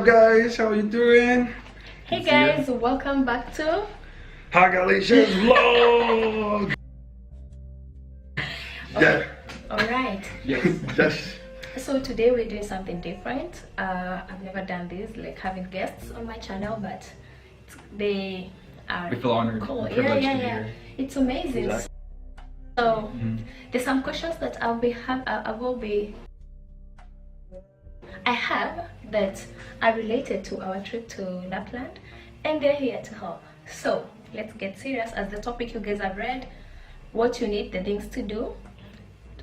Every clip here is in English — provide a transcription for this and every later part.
guys, how you doing? Hey guys, welcome back to Hagalicious Vlog! Yeah. Alright. Yes. So today we're doing something different. I've never done this, like having guests on my channel, but they are we feel honored. cool. Yeah. It's amazing. Exactly. So there's some questions that I have that are related to our trip to Lapland, and they're here to help. So let's get serious. As the topic, you guys have read what you need, the things to do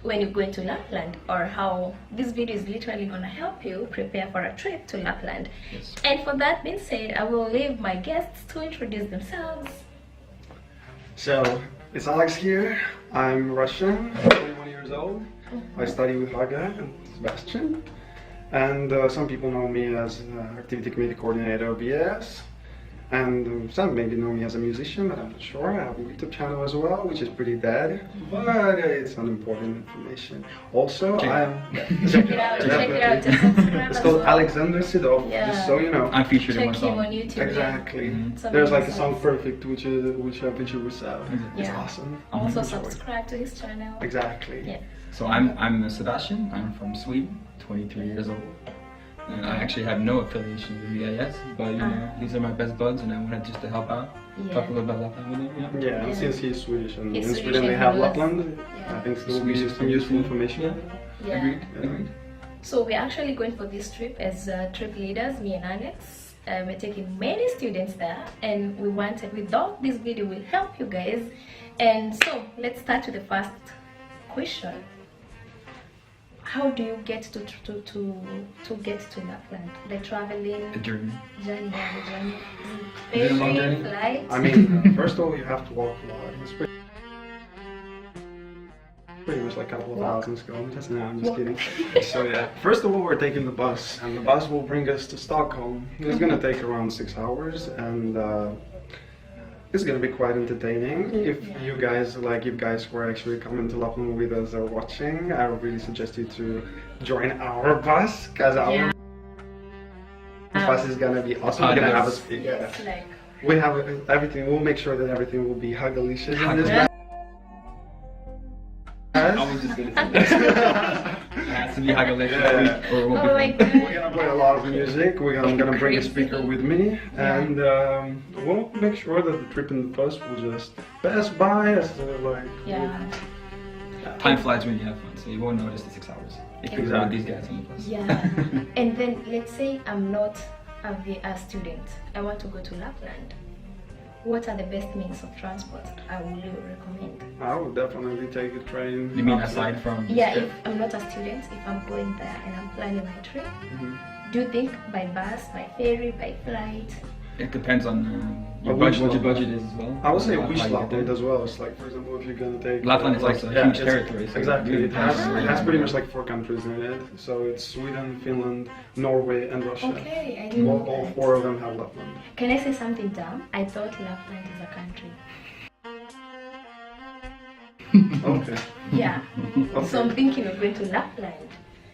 when you're going to Lapland, or how this video is literally gonna help you prepare for a trip to Lapland. Yes. And for that being said, I will leave my guests to introduce themselves. So, it's Alex here. I'm Russian, 21 years old. I study with Haga and Sebastian. And some people know me as Activity Committee Coordinator of BS. And some maybe know me as a musician, but I'm not sure. I have a YouTube channel as well, which is pretty dead, but it's unimportant information. Also, Check it out. definitely. Just subscribe It's as called well. Alexander Sidov, just so you know. I'm featured in one Check him song. on YouTube. Exactly. Yeah. There's like a It's song amazing. Perfect, which I featured with Sab. It's Yeah. awesome. Also Enjoy. subscribe to his channel. Exactly. Yeah. So I'm Sebastian. I'm from Sweden, 23 years old. And I actually have no affiliation with VIS, but you know, these are my best buds, and I wanted just to help out, talk a little about Lapland with them. Yeah, and Yeah. since he's Swedish and He's in Swedish Sweden they and have he knows. Lapland, Yeah. I think there will be some useful information. Yeah. Agreed. So we're actually going for this trip as trip leaders, me and Alex. We're taking many students there, and we thought this video will help you guys. And so let's start with the first question. How do you get to get to Lapland? The traveling The journey. journey. Is it a long journey? Flight. I mean, first of all, you have to walk a lot. It's pretty much like a couple of thousands kilometers. No, I'm just kidding. So yeah, first of all, we're taking the bus, and the bus will bring us to Stockholm. It's gonna take around 6 hours, and it's gonna be quite entertaining. If you guys were actually coming to Lapland with us or watching, I would really suggest you to join our bus, because our bus is gonna be awesome. We're gonna have a speaker. Yes, like We have everything. We'll make sure that everything will be Hagalicious in this bus. I was just gonna say that. It has to be Hagalicious, or it won't be oh my fun. god. We're gonna play a lot of music. I'm gonna bring a speaker with me, and we'll make sure that the trip in the bus will just pass by us. Yeah. Time flies when you have fun, so you won't notice the 6 hours if you're with these guys on the bus. Yeah. And then let's say I'm not a student. I want to go to Lapland. What are the best means of transport I would recommend? I would definitely take a train. You mean aside from? Yeah, if I'm not a student, if I'm going there and I'm planning my trip, do you think by bus, by ferry, by flight? It depends on your Which budget, what your one? budget is as well. I would say How which you get Lapland there. as well. It's like, for example, if you're gonna take Lapland is also a huge territory. So Exactly, it has depends. pretty much like 4 countries in it. So it's Sweden, Finland, Norway, and Russia. Okay, I didn't know All that. 4 of them have Lapland. Can I say something dumb? I thought Lapland is a country. Okay. Yeah. Okay. So I'm thinking of going to Lapland.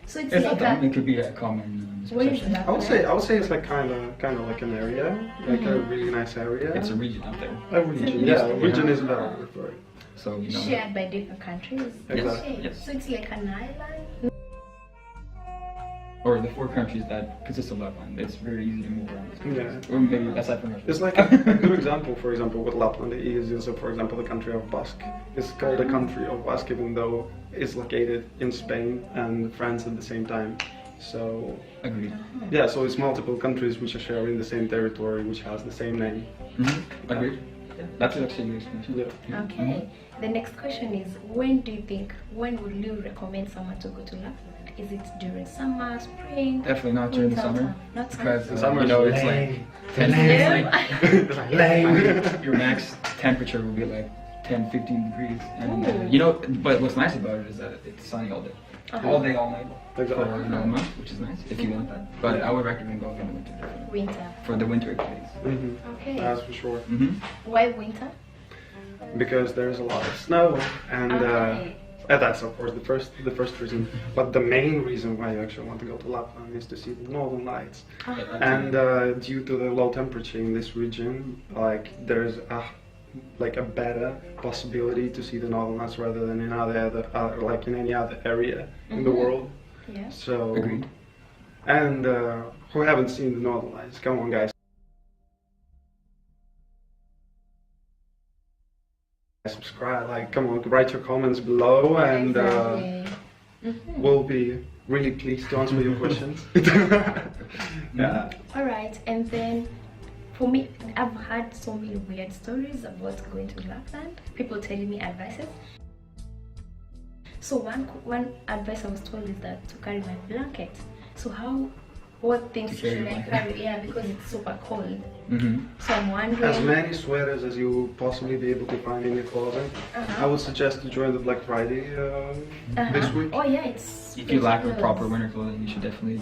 So it's It's like not that. a... It could be a common Where is perception. Lapland? I would say it's like kind of like an area, like a really nice area. It's a region out there. A region, yeah. Region is a better word for it. So you know. Shared by different countries. Exactly. Okay. Yes. So it's like an island. Or the 4 countries that consist of Lapland. It's very easy to move around. Yeah. Or maybe aside from Russia. It's like a good example, for example, what Lapland is. So, for example, the country of Basque. It's called the country of Basque, even though it's located in Spain and France at the same time. So, Agreed. yeah, so it's multiple countries which are sharing the same territory, which has the same name. Agreed. That's actually a good explanation. Yeah. Okay. The next question is, when would you recommend someone to go to Lapland? Is it during summer, spring? Definitely not during the winter summer. time? Not Because summer. Summer you know is it's like lame. 10 Lame. It's like lame. your max temperature will be like 10, 15 degrees. And Ooh. you know, but what's nice about it is that it's sunny all day. All day, all night. Exactly. For a month, which is nice if you want that. But I would recommend going in the winter. Definitely. Winter. For the winter days. Okay. That's for sure. Why winter? Because there's a lot of snow and Okay. That's of course the first reason, but the main reason why you actually want to go to Lapland is to see the northern lights. And due to the low temperature in this region, like there's a better possibility to see the northern lights rather than in like in any other area in the world. Yeah. So, Agreed. and who haven't seen the northern lights, come on guys. Subscribe, like, come on, write your comments below, and we'll be really pleased to answer your questions. Yeah. All right, and then for me, I've had so many weird stories about going to Lapland. People telling me advices. So one advice I was told is that to carry my blanket. So what things should I carry? Yeah, because it's super cold. So I'm wondering. As many sweaters as you will possibly be able to find in your closet. I would suggest to join the Black Friday this week. Oh yeah, it's. If you lack a proper winter clothing, you should definitely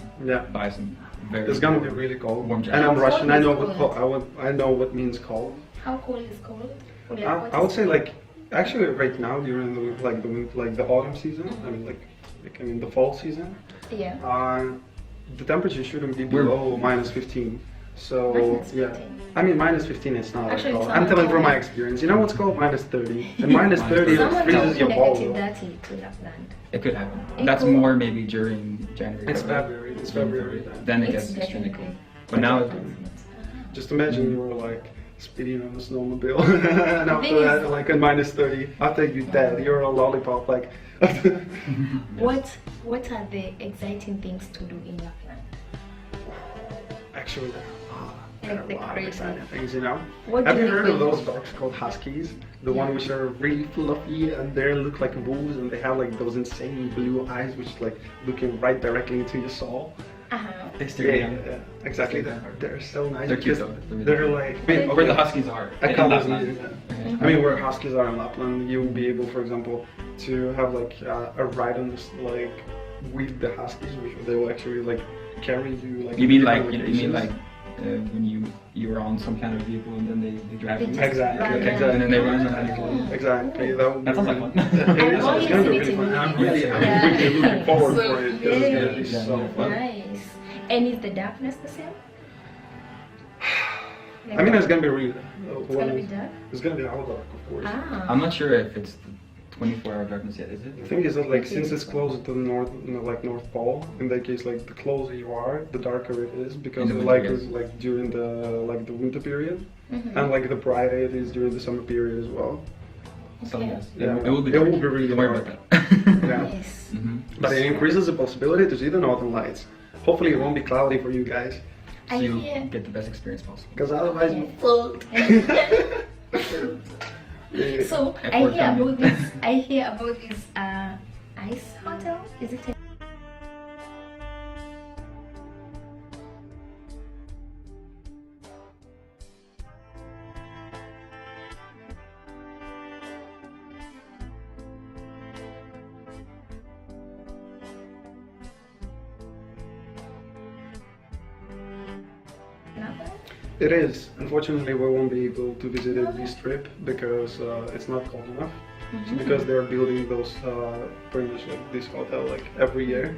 buy some. It's gonna be really cold. Warm And I'm Russian. I know cold? I know what means cold. How cold is cold? I would say like actually right now during the autumn season. I mean the fall season. Yeah. The temperature shouldn't be below -15. So yeah, I mean -15 is not Actually, cold. it's I'm not telling from cold. my experience. You know what's called -30, and -30 Someone freezes told me your balls. -30 to Lapland. It could happen. It That's could. more maybe during January. It's February. February. It's February. Then it It's gets extremely definitely. cold. But now, Just imagine you were like speeding on a snowmobile, and after Thing that, is- like at -30, after you're dead, you're a lollipop. Like, What are the exciting things to do in Lapland? actually, there Like are the a lot of crazy. exciting things, you know. What Have do you you heard of think? those dogs called huskies? The one which are really fluffy and they look like wolves, and they have like those insane blue eyes, which like looking right directly into your soul. they still Exactly. They're so nice. They're cute because though. They're like, I mean, Where the huskies are. I in can't Lapland. I mean, where huskies are in Lapland, you will be able, for example, to have like a ride on this, like with the huskies, which they will actually like carry you like. You mean like different you mean locations. like when you're on some kind of vehicle and then they drive you. Exactly. Right, Exactly. And then they run Exactly. That would That be sounds like really- fun. It is. I've It's gonna be only really seen fun. it in I'm videos. really looking forward So, for it because it's gonna be yeah. so fun. Nice. And is the darkness the same? I mean, it's gonna be really. It's gonna be dark. It's gonna be all dark, of course. I'm not sure if it's the 24-hour darkness yet, is The it? thing is that like since it's closer to the north, like North Pole, in that case, like the closer you are, the darker it is because In the the winter, light is yes. like during the winter period, and like the brighter it is during the summer period as well. So Okay. yes, Yeah. it will be. It dark. will be really Don't worry dark. about that. Yeah. Yes. But it increases the possibility to see the northern lights. Hopefully, it won't be cloudy for you guys, So I you hear. get the best experience possible. because otherwise you're fucked. Yeah. So I Effort hear coming. about this. I hear about this ice hotel. Is it? It is. Unfortunately, we won't be able to visit it this trip because it's not cold enough. Because they're building those pretty much like this hotel like every year.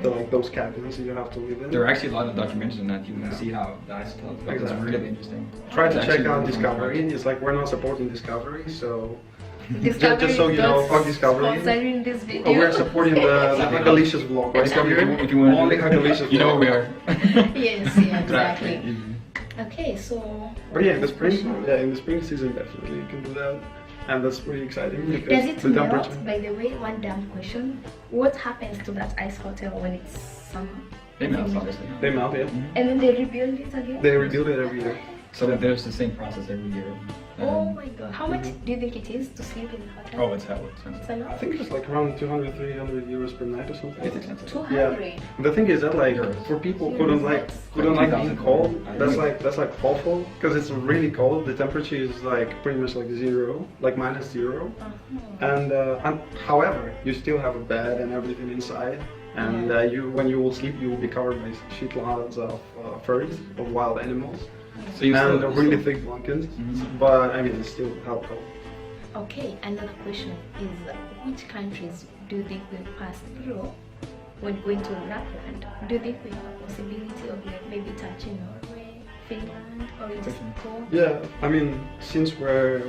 They're like those cabins you have to live in. There are actually a lot of documentaries on that. You can see how the ice hotel is built. It's Exactly. really interesting. Try to It's check actually out really fun. Discovery. It's like we're not supporting Discovery, so Discovery just so you know, is fuck Discovery. sponsoring this video. we're supporting the Hagalicious vlog right Discovery, here. if you want Only Hagalicious you know vlog. where we are. Yes, yeah, exactly. Exactly. Okay, so. But yeah, in the spring season definitely you can do that, and that's pretty exciting because Does it the temperature. melt? By the way, one dumb question: what happens to that ice hotel when it's summer? They melt, obviously. They melt, yeah. And then they rebuild it again. They rebuild it every year. So that there's the same process every year. Oh my god! How much do you think it is to sleep in the hotel? Oh, it's hell It's expensive. a I lot. think it's like around 200, 300 euros per night or something. It's expensive. 200. The thing is that like Euros. for people who don't like being cold, that's like awful because it's really cold. The temperature is like pretty much like zero, like -0. And however, you still have a bed and everything inside. And when you will sleep, you will be covered by shitloads of furs of wild animals So you and still, really thick blankets. But I mean, it's still hell cold. Okay, another question is which countries do you think we'll pass through when going to Lapland? Do you think we have a possibility of like maybe touching Norway, Finland, or we just go? Yeah, I mean, since we're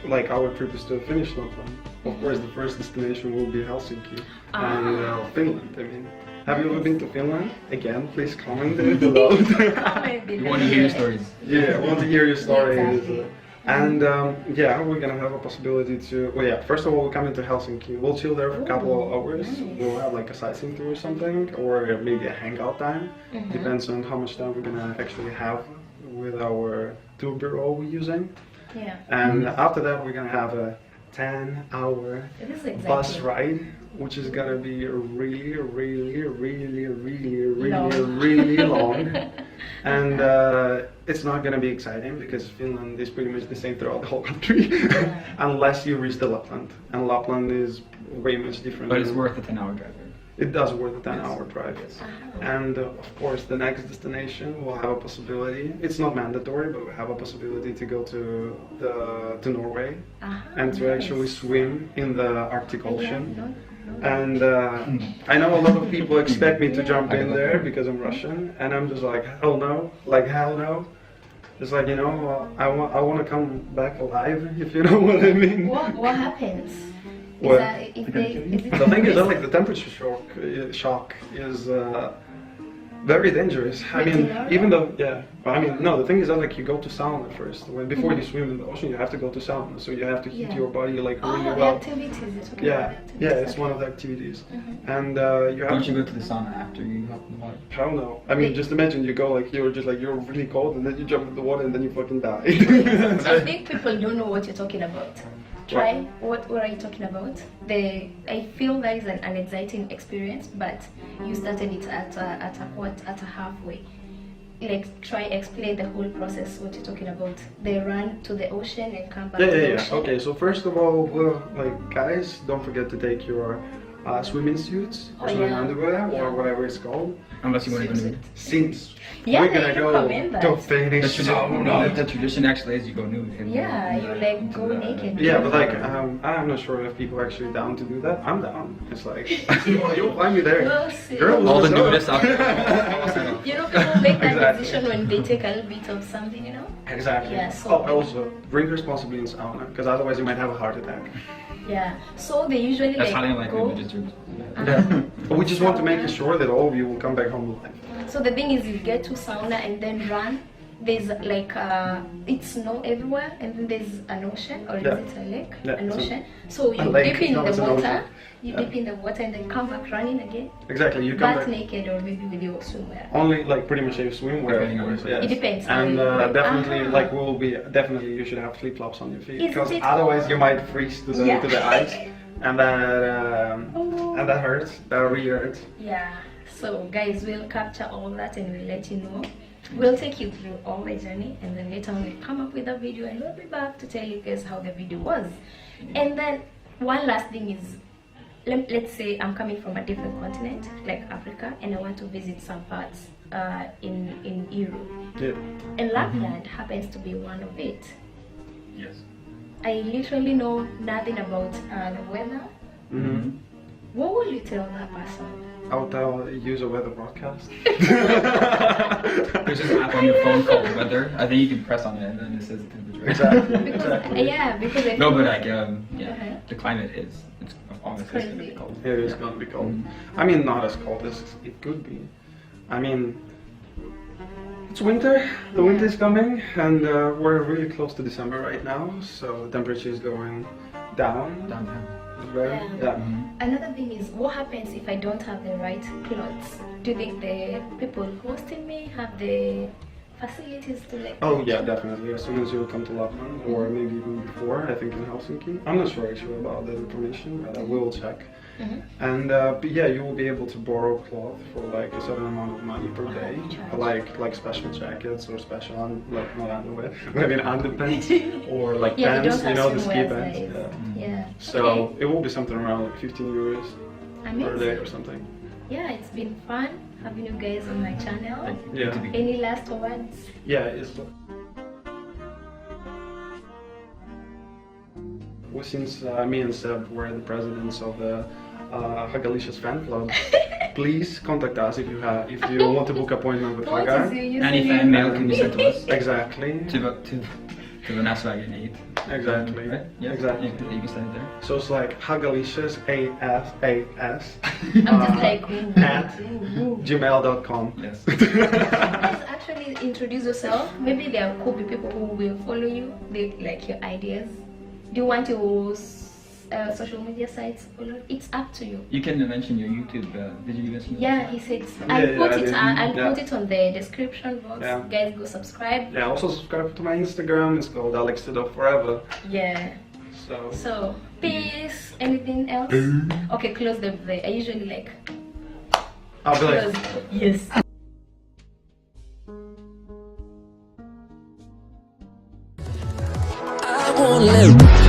like our trip is to finish Lapland, of course the first destination will be Helsinki and Finland. I mean, have you ever been to Finland? Again, please comment below. You want to hear stories? Yeah, I want to hear your stories. Exactly. And yeah, we're gonna have a possibility to. Well, yeah. First of all, we'll come into Helsinki. We'll chill there for a couple of hours. Nice. We'll have like a sightseeing tour or something, or maybe a hangout time. Depends on how much time we're gonna actually have with our tour bureau we're using. Yeah. And after that, we're gonna have a 10-hour It is exactly. bus ride, which is gonna be really, really, really, really, Long. really long. And it's not gonna be exciting because Finland is pretty much the same throughout the whole country, unless you reach the Lapland. And Lapland is way much different. But it's worth a 10-hour drive. It does worth a 10-hour drive. Yes. And of course, the next destination will have a possibility. It's not mandatory, but we have a possibility to go to Norway and to actually swim in the Arctic Ocean. And I know a lot of people expect me to jump in there because I'm Russian, and I'm just like, hell no, like hell no. It's like, you know, I want to come back alive, if you know what I mean. What happens? What? The thing is that like the temperature shock is very dangerous. I mean, even though, yeah, I mean, no, the thing is that like you go to sauna first. Before you swim in the ocean, you have to go to sauna, so you have to heat your body like really the well. activities. You're talking Yeah, about activities. yeah, it's one of the activities. And you have Don't to. you go to the sauna after you hop in the water? I don't know. I mean, just imagine you go like you're really cold, and then you jump in the water, and then you fucking die. I think people don't know what you're talking about. Try. What are you talking about? I feel that is an exciting experience, but you started it at a halfway. Like, try explain the whole process. What you're talking about? They run to the ocean and come back to the ocean. Okay, so first of all, like guys, don't forget to take your swimming suits or swimming underwear or whatever it's called. Unless you want to go nude. Since Yeah, we're gonna you go recommend that. to finish sauna. The tradition actually is you go nude. And Yeah, you like go naked. Yeah, but like I'm not sure if people are actually down to do that. I'm down. It's like you'll find me there. We'll see. Girls, all the let's go. nudists out there. You know, people make that Exactly. decision when they take a little bit of something, you know? Exactly. Yeah, so- Also, drink responsibly in sauna, because otherwise you might have a heart attack. Yeah. So they usually That's highly like unlikely, go. but just drink. Yeah. But we just want to make sure that all of you will come back home alive. So the thing is, you get to sauna and then run. There's like it's snow everywhere, and then there's an ocean, or is it a lake? Yeah, An so- ocean. So you a lake, dip in no, the it's an water. ocean. You Yeah. dip in the water and then come back running again. Exactly. You come Back back naked or maybe with your swimwear. only like pretty much if you swimwear, Depending of on course. your- Yes. It depends. And definitely, Ah. like we'll be definitely you should have flip flops on your feet, Isn't because it otherwise cold? you might freeze to the Yeah. to the ice, and that hurts. That really hurts. Yeah. So guys, we'll capture all that and we'll let you know. We'll take you through all the journey, and then later on we'll come up with a video and we'll be back to tell you guys how the video was. And then one last thing is, let's say I'm coming from a different continent like Africa, and I want to visit some parts in Europe, Yeah. and Lapland happens to be one of it. Yes. I literally know nothing about the weather. Mm-hmm. What will you tell that person? I'll use a weather broadcast. There's an app on your phone called Weather. I think you can press on it and then it says the temperature. Exactly. Because Exactly. yeah, because I No, feel but like- yeah, the climate is. It's honestly it's gonna be crazy. cold. It is gonna be cold. I mean, not as cold as it could be. I mean, it's winter. The winter is coming, and we're really close to December right now, so the temperature is going down. Downtown. Yeah. Another thing is, what happens if I don't have the right clothes? Do you think the people hosting me have the facilities to like? Oh yeah, definitely. As soon as you come to Lapland, or maybe even before, I think in Helsinki. I'm not sure actually about that information, but I will check. And but yeah, you will be able to borrow cloth for like a certain amount of money per day, like special jackets or special like not underwear, but I mean underpants or like Yeah, you pants, don't you know, the have ski swimwear pants. size. Yeah. Yeah. So Okay. it will be something around like 15 euros per day or something. Yeah, it's been fun having you guys on my channel. Yeah. Any last words? Yeah, it's. Well, since me and Seb were the presidents of the Hagalicious fan club, please contact us if you want to book appointment with What Hagar. is your Any username? fan mail can be sent to us. Exactly. To the Naswagen 8. Exactly. Right? Yeah. Exactly. You can send it there. So it's like Hagalicious ASAS I'm just like at gmail.com. Yes. Guys, actually introduce yourself. Maybe there could be people who will follow you. They like your ideas. Do you want your social media sites? It's up to you. You can mention your YouTube. Did you mention? Yeah, he said. Yeah, I'll yeah. put it on the description box. Yeah. Guys, go subscribe. Yeah, also subscribe to my Instagram. It's called Alex Forever. Yeah. So So peace. Anything else? Okay, close the. I usually like. I'll be like. Close. Yes. I won't let